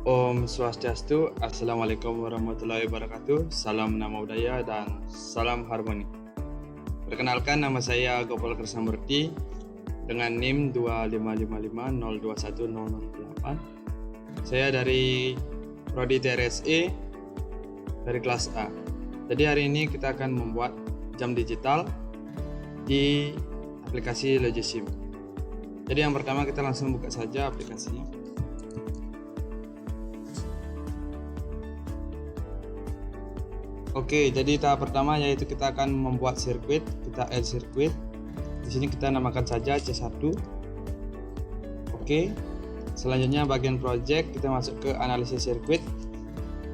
Om Swastiastu, Assalamualaikum warahmatullahi wabarakatuh, salam nama budaya dan salam harmoni. Perkenalkan, nama saya Gopal Kersamurti dengan NIM 25550210008. Saya dari Prodi TRSE dari kelas A. Jadi hari ini kita akan membuat jam digital di aplikasi Logisim. Jadi yang pertama kita langsung buka saja aplikasinya. Oke, jadi tahap pertama yaitu kita akan membuat sirkuit. Kita add sirkuit. Di sini kita namakan saja C1. Oke. Selanjutnya bagian project kita masuk ke analisis sirkuit.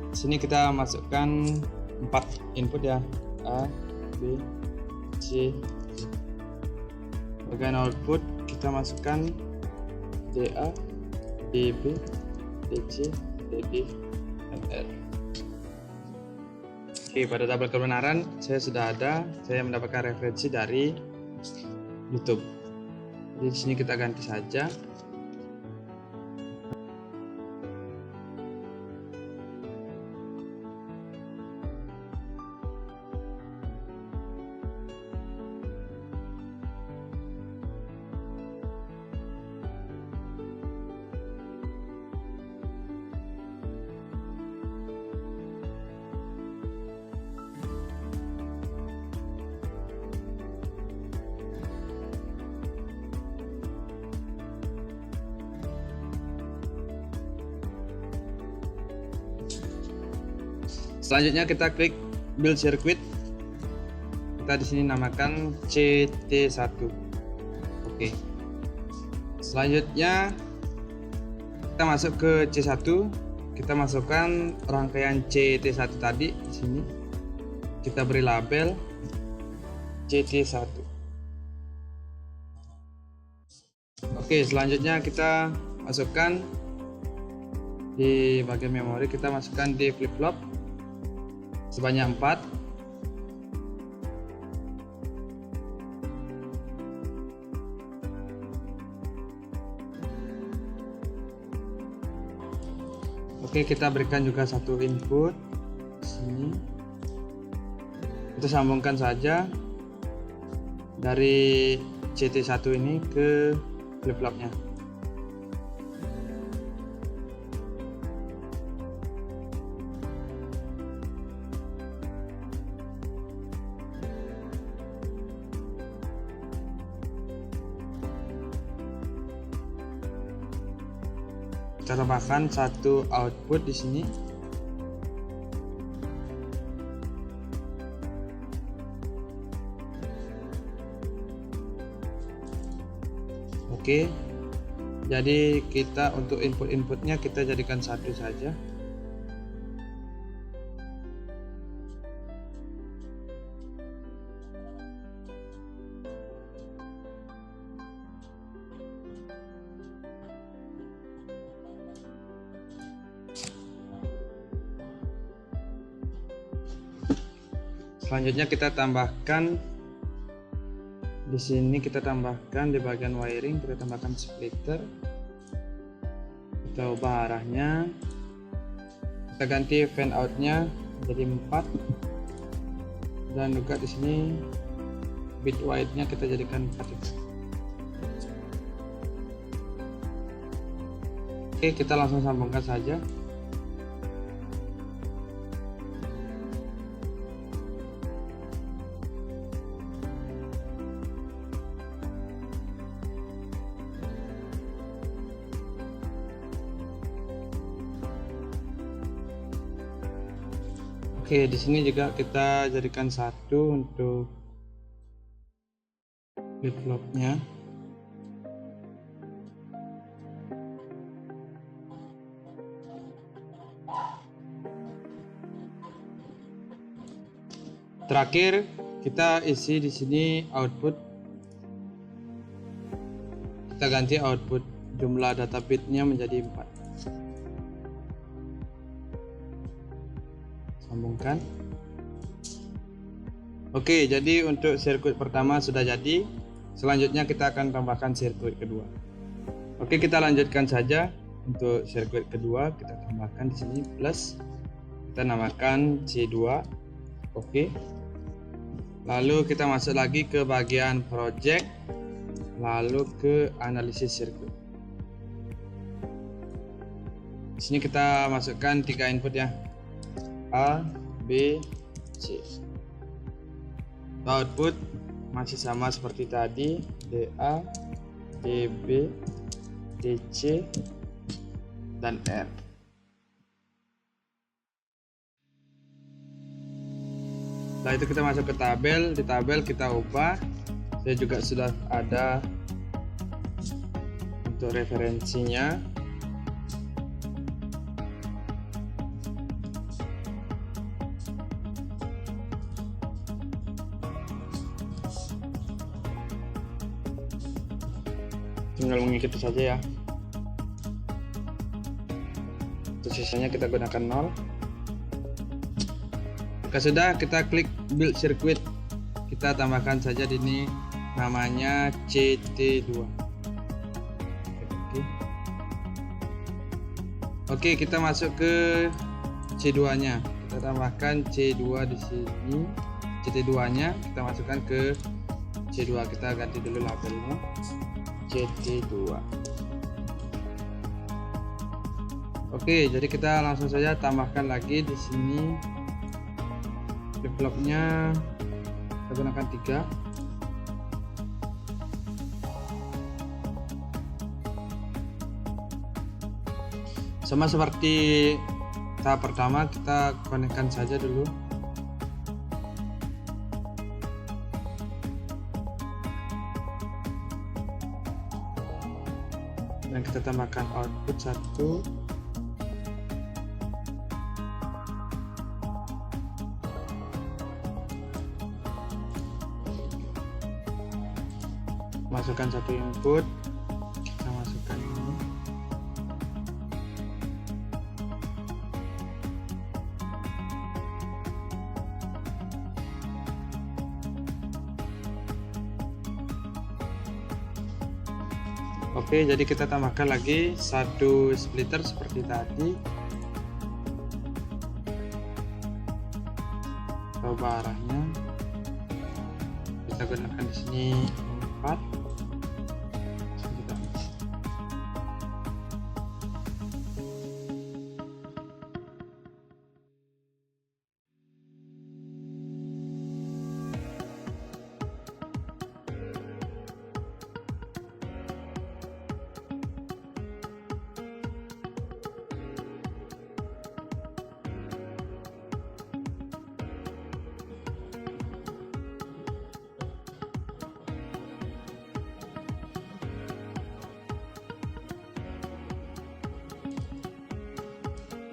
Di sini kita masukkan 4 input ya. A, B, C, D. Bagian output kita masukkan DA, DB, DC, DD, dan R. Oke, pada tabel kebenaran saya sudah ada. Saya mendapatkan referensi dari YouTube. Jadi di sini kita ganti saja. Selanjutnya kita klik build circuit. Kita di sini namakan CT1. Oke. Selanjutnya kita masuk ke C1. Kita masukkan rangkaian CT1 tadi di sini. Kita beri label CT1. Oke, selanjutnya kita masukkan di bagian memori, kita masukkan di flip-flop sebanyak 4. Oke, kita berikan juga satu input di sini. Kita sambungkan saja dari CT1 ini ke flip-flopnya. Kita tambahkan satu output di sini. Oke. Jadi kita untuk inputnya kita jadikan satu saja. Selanjutnya kita tambahkan di sini, kita tambahkan di bagian wiring, kita tambahkan splitter. Kita ubah arahnya. Kita ganti fan outnya jadi 4. Dan juga di sini bit width-nya kita jadikan 4. Oke, kita langsung sambungkan saja. Oke, di sini juga kita jadikan satu untuk flip-flopnya. Terakhir kita isi di sini output. Kita ganti output jumlah data bitnya menjadi 4. Sambungkan. Oke, jadi untuk sirkuit pertama sudah jadi. Selanjutnya kita akan tambahkan sirkuit kedua. Oke, kita lanjutkan saja. Untuk sirkuit kedua kita tambahkan di sini plus, kita namakan C2. Oke. Lalu kita masuk lagi ke bagian project, lalu ke analisis sirkuit. Di sini kita masukkan 3 input ya, A, B, C. Output masih sama seperti tadi, DA, DB, DC, dan R. Setelah itu kita masuk ke tabel. Di tabel kita ubah. Saya juga sudah ada untuk referensinya. Tinggal mengikuti saja ya. Untuk sisanya kita gunakan 0. Jika sudah, kita klik build circuit. Kita tambahkan saja di sini namanya CT2. Oke, kita masuk ke C2-nya. Kita tambahkan C2 di sini. CT2-nya kita masukkan ke C2. Kita ganti dulu labelnya. CT2. Oke, jadi kita langsung saja tambahkan lagi di sini flip-flopnya. Kita gunakan 3. Sama seperti tahap pertama, kita konekkan saja dulu. Dan kita tambahkan output 1. Masukkan 1 input, kita masukkan ini. Oke, jadi kita tambahkan lagi 1 splitter seperti tadi. Coba arahnya. Kita gunakan di sini 4.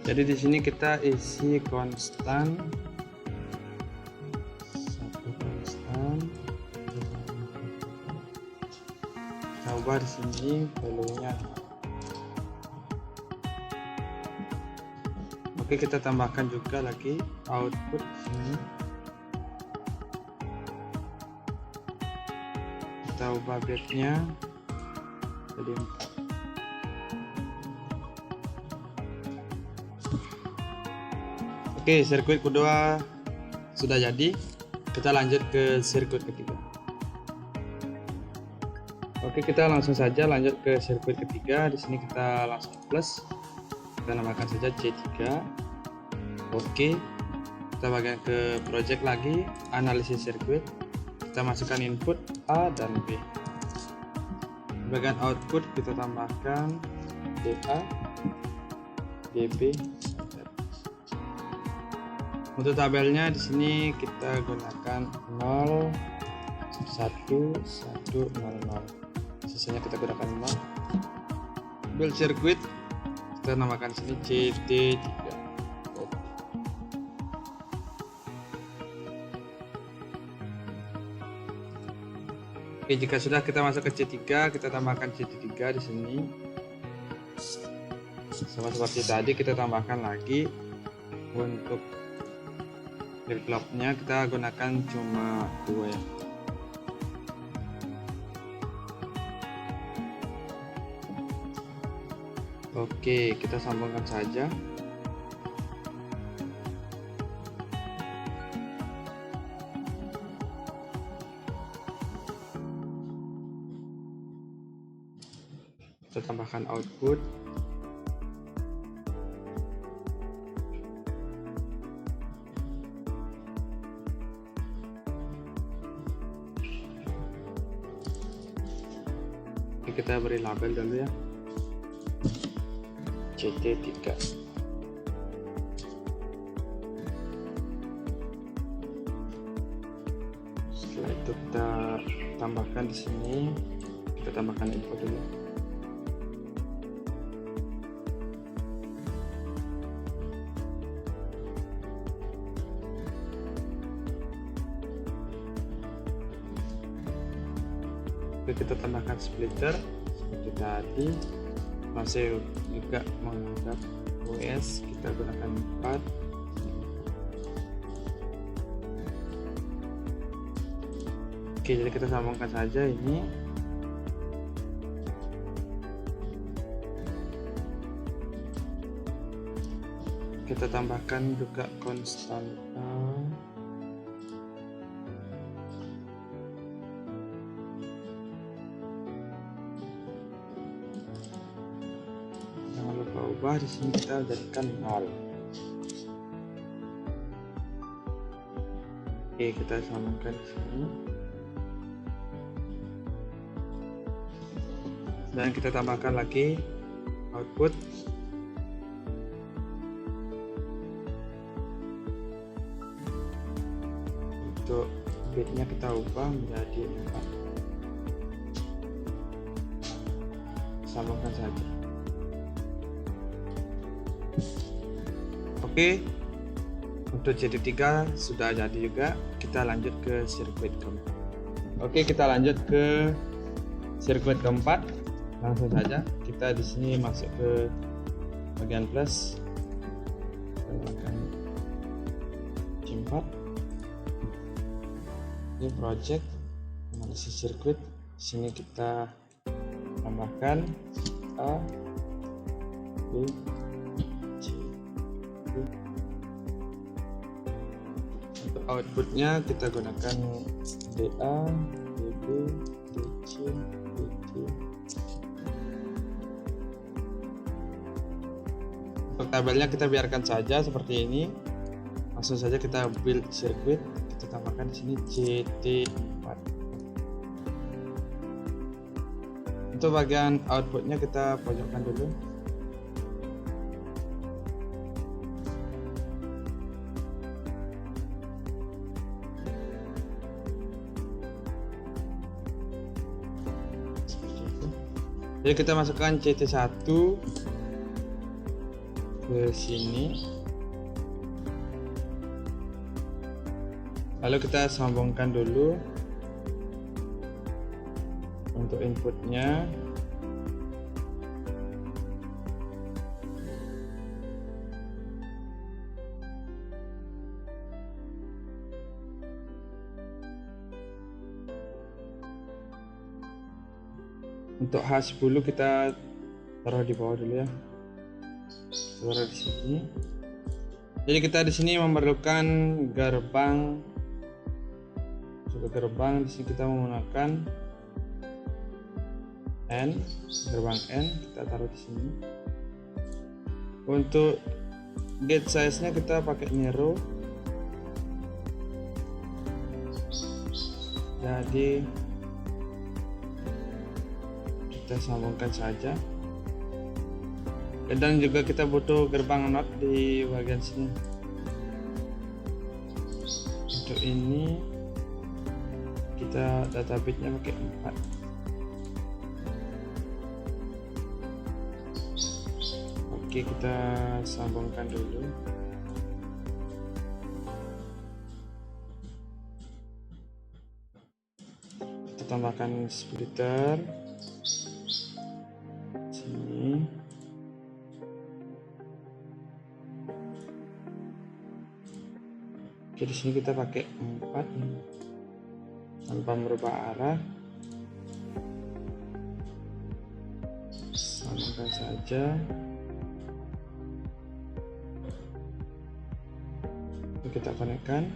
Jadi di sini kita isi konstan, 1 konstan. Coba di sini value-nya. Oke, kita tambahkan juga lagi output di sini. Kita ubah bed-nya jadi 4. Oke, sirkuit kedua sudah jadi. Kita lanjut ke sirkuit ketiga. Oke, kita langsung saja lanjut ke sirkuit ketiga. Di sini kita langsung plus. Kita namakan saja C3. Oke. Kita bagian ke project lagi, analisis sirkuit. Kita masukkan input A dan B. Di bagian output kita tambahkan DA, DB. Untuk tabelnya di sini kita gunakan 0, 1, 1, 0, 0. Sisanya kita gunakan 0. Build circuit kita namakan sini CT3. Oke, jika sudah kita masuk ke C3, kita tambahkan CT3 di sini. Sama seperti tadi, kita tambahkan lagi. Untuk flip-flopnya kita gunakan cuma 2 ya. Oke, kita sambungkan saja. Kita tambahkan output. Kita beri label dulu ya, CT3. Setelah itu kita tambahkan di sini, kita tambahkan info dulu. Kita tambahkan splitter seperti tadi, masih juga menganggap OS, kita gunakan 4. Oke, jadi kita sambungkan saja ini. Kita tambahkan juga konstanta. Ubah di sini, kita jadikan 0. Oke, kita samakan di sini dan kita tambahkan lagi output. Untuk bitnya kita ubah menjadi 4. Samakan saja. Oke, untuk CT3 sudah jadi juga. Kita lanjut ke sirkuit keempat. Oke, kita lanjut ke sirkuit keempat. Langsung saja kita di sini masuk ke bagian plus. Kita akan C4. Ini project analisis sirkuit. Di sini kita tambahkan A, B, untuk outputnya kita gunakan DA, DB, DC, DT. Untuk tabelnya kita biarkan saja seperti ini. Langsung saja kita build sirkuit. Kita tambahkan di sini CT4. Untuk bagian outputnya kita pojokkan dulu. Jadi kita masukkan CT1 ke sini, lalu kita sambungkan dulu untuk inputnya. Untuk H10 kita taruh di bawah dulu ya. Taruh di sini. Jadi kita di sini memerlukan gerbang. Untuk gerbang di sini kita menggunakan N, gerbang N kita taruh di sini. Untuk gate size-nya kita pakai Nero. Jadi kita sambungkan saja, dan juga kita butuh gerbang NOT di bagian sini. Untuk ini kita data bitnya pakai 4. Oke, kita sambungkan dulu. Kita tambahkan splitter sini. Oke, di sini kita pakai 4 tanpa merubah arah. Samakan saja. kita konekkan.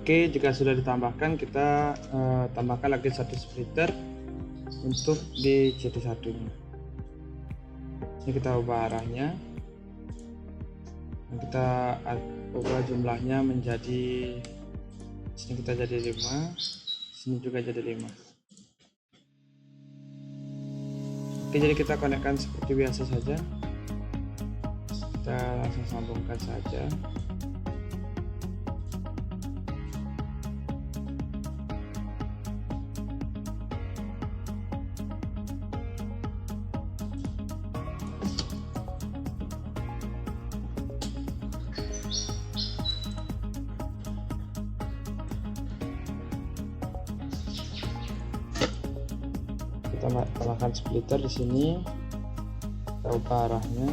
Oke, jika sudah ditambahkan, kita tambahkan lagi satu splitter untuk di CT1 nya. Ini kita ubah arahnya dan kita ubah jumlahnya menjadi, sini kita jadi 5, sini juga jadi 5. Oke, jadi kita konekkan seperti biasa saja. Kita langsung sambungkan saja. Kita tambahkan splitter di sini, kita ubah arahnya,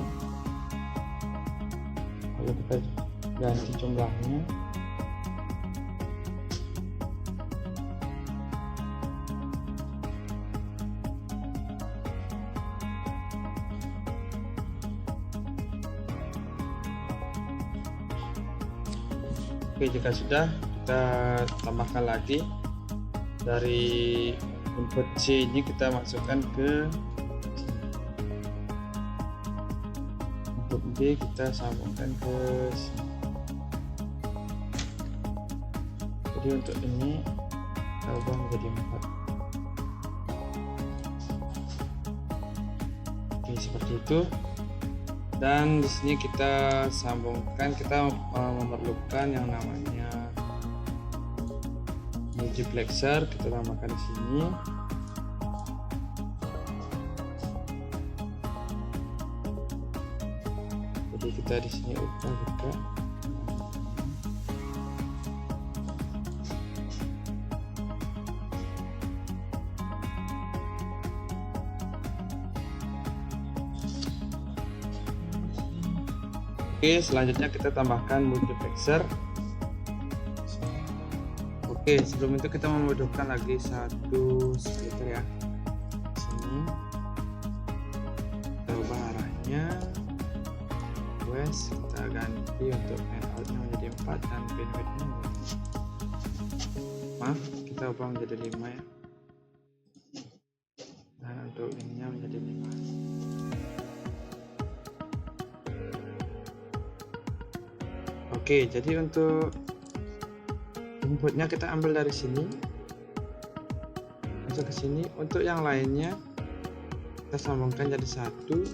lalu kita ganti jumlahnya. Oke, jika sudah, kita tambahkan lagi dari input C ini, kita masukkan ke input D, kita sambungkan ke sini. Jadi untuk ini kita ubah menjadi 4. Oke, seperti itu. Dan di sini kita sambungkan, kita memerlukan yang namanya multiplexer, kita tambahkan di sini. Jadi kita di sini ubah juga. Oke, selanjutnya kita tambahkan multiplexer. Oke, sebelum itu kita membutuhkan lagi satu splitter ya. Sini kita ubah arahnya, kita ganti untuk fan outnya menjadi 4 dan bandwidthnya, maaf, kita ubah menjadi 5 ya, dan untuk ininya menjadi 5. Oke, jadi untuk inputnya kita ambil dari sini, masuk ke sini. Untuk yang lainnya kita sambungkan jadi 1,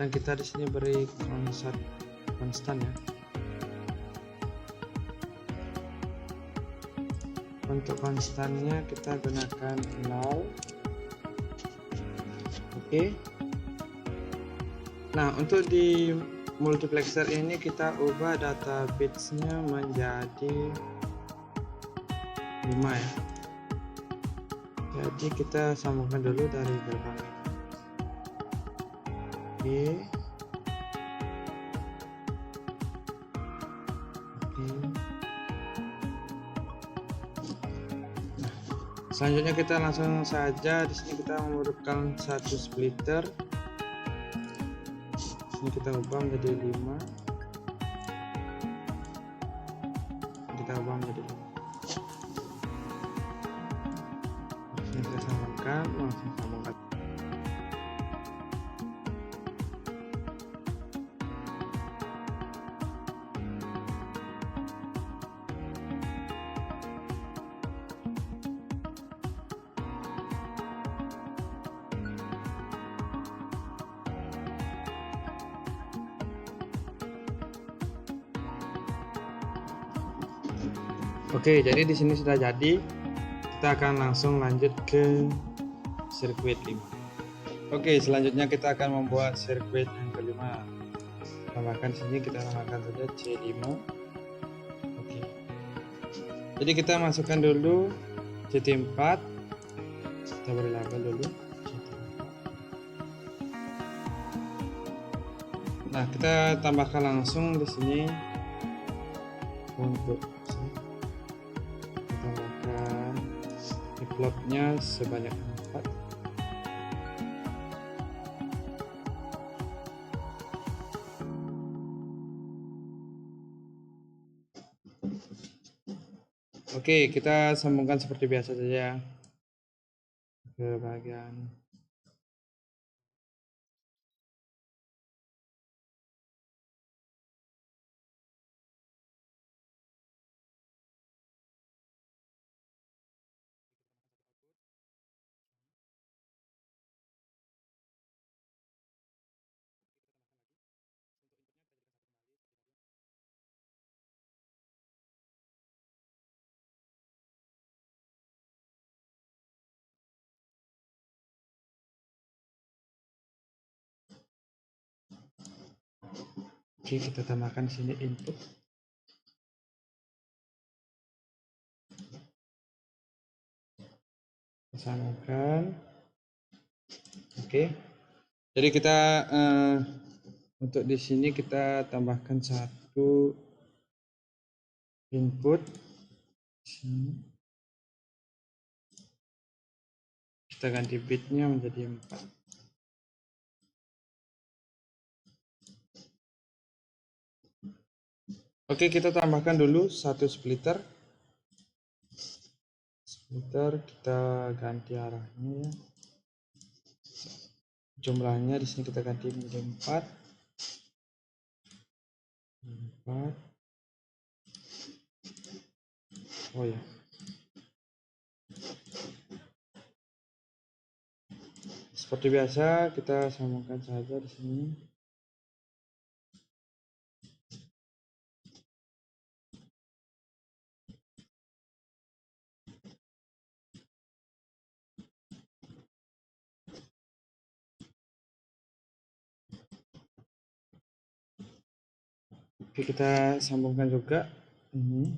dan kita di sini beri konstan ya. Untuk konstannya kita gunakan 0. Oke. Nah, untuk di multiplexer ini kita ubah data bitsnya menjadi 5 ya. Jadi kita sambungkan dulu dari gerbang ini. Oke. Nah, selanjutnya kita langsung saja, di sini kita memerlukan satu splitter. Ini kita ubah menjadi 5, kita ubah menjadi 5. Ini kita sambungkan, langsung sambungkan. Oke, jadi di sini sudah jadi. Kita akan langsung lanjut ke sirkuit 5. Oke, selanjutnya kita akan membuat sirkuit yang kelima. Tambahkan sini, kita tambahkan saja C5. Oke. Jadi kita masukkan dulu CT4. Kita beri label dulu CT4. Nah, kita tambahkan langsung di sini untuk kita tambahkan envelope-nya sebanyak 4. Oke, kita sambungkan seperti biasa saja ke bagian oke, kita tambahkan di sini input. Samakan. Oke. Jadi kita untuk di sini kita tambahkan satu input. Sini. Kita ganti bitnya menjadi 4. Oke, kita tambahkan dulu satu splitter. Splitter kita ganti arahnya ya. Jumlahnya di sini kita ganti menjadi 4. 4. Oh ya. Seperti biasa kita sambungkan saja di sini. Oke, kita sambungkan juga ini.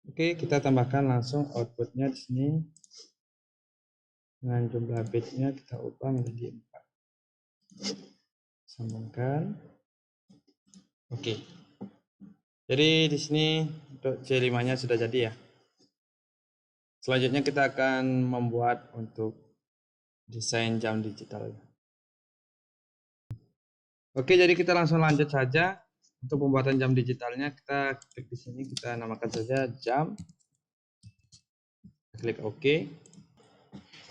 Oke, kita tambahkan langsung outputnya di sini. Dengan jumlah bitnya kita ubah menjadi 4. Sambungkan. Oke. Jadi di sini untuk C5-nya sudah jadi ya. Selanjutnya kita akan membuat untuk desain jam digital. Oke, jadi kita langsung lanjut saja. Untuk pembuatan jam digitalnya kita klik di sini, kita namakan saja jam. Klik OK.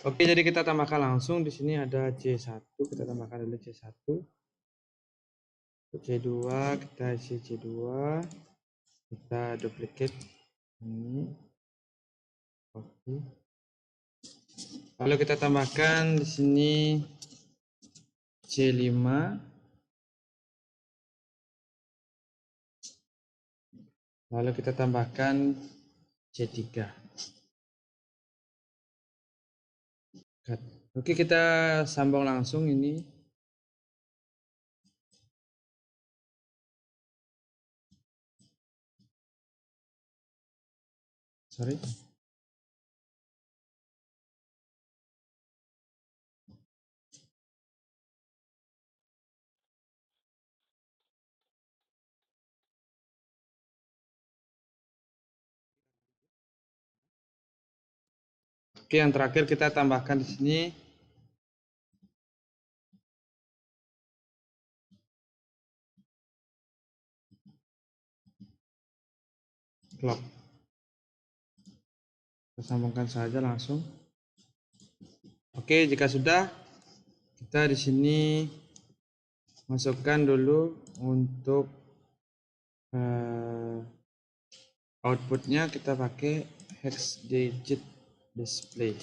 Oke, jadi kita tambahkan langsung di sini ada C1, kita tambahkan dulu C1. C2 kita isi C2. Kita duplicate ini. Oke. Lalu kita tambahkan di sini C5. Lalu kita tambahkan C3. Oke, kita sambung langsung ini. Sorry. Oke, yang terakhir kita tambahkan di sini clock. Kita sambungkan saja langsung. Oke, jika sudah, kita di sini masukkan dulu untuk outputnya kita pakai hex digit display.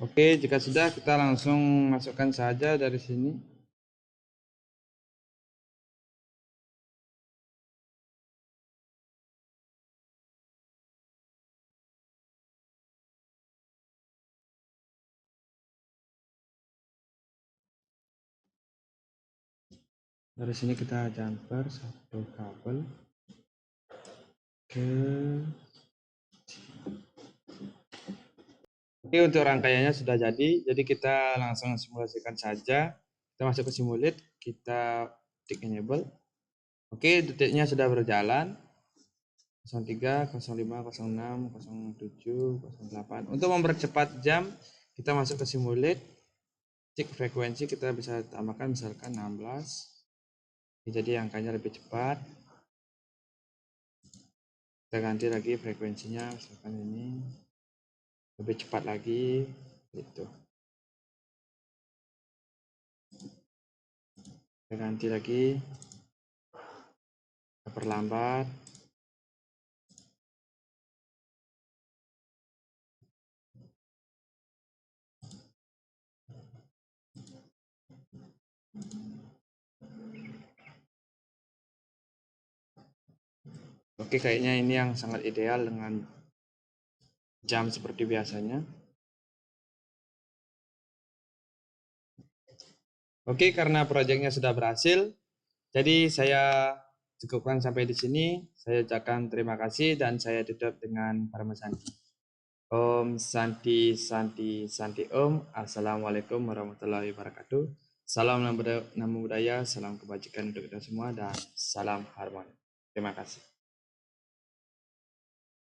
Oke, jika sudah kita langsung masukkan saja dari sini. Dari sini kita jumper satu kabel ke. Oke, untuk rangkaiannya sudah jadi kita langsung simulasikan saja. Kita masuk ke simulate, kita tick enable. Oke, detiknya sudah berjalan. 03, 05, 06, 07, 08. Untuk mempercepat jam, kita masuk ke simulate, cek frekuensi, kita bisa tambahkan misalkan 16. Jadi angkanya lebih cepat. Kita ganti lagi frekuensinya, misalkan ini lebih cepat lagi, gitu. Kita ganti lagi, kita perlambat. Oke, kayaknya ini yang sangat ideal dengan jam seperti biasanya. Oke, karena proyeknya sudah berhasil, jadi saya cukupkan sampai di sini. Saya ucapkan terima kasih dan saya tutup dengan Parama Santi. Om Santi Santi Santi Om. Assalamualaikum warahmatullahi wabarakatuh. Salam Namo Buddhaya, salam kebajikan untuk kita semua, dan salam harmoni. Terima kasih.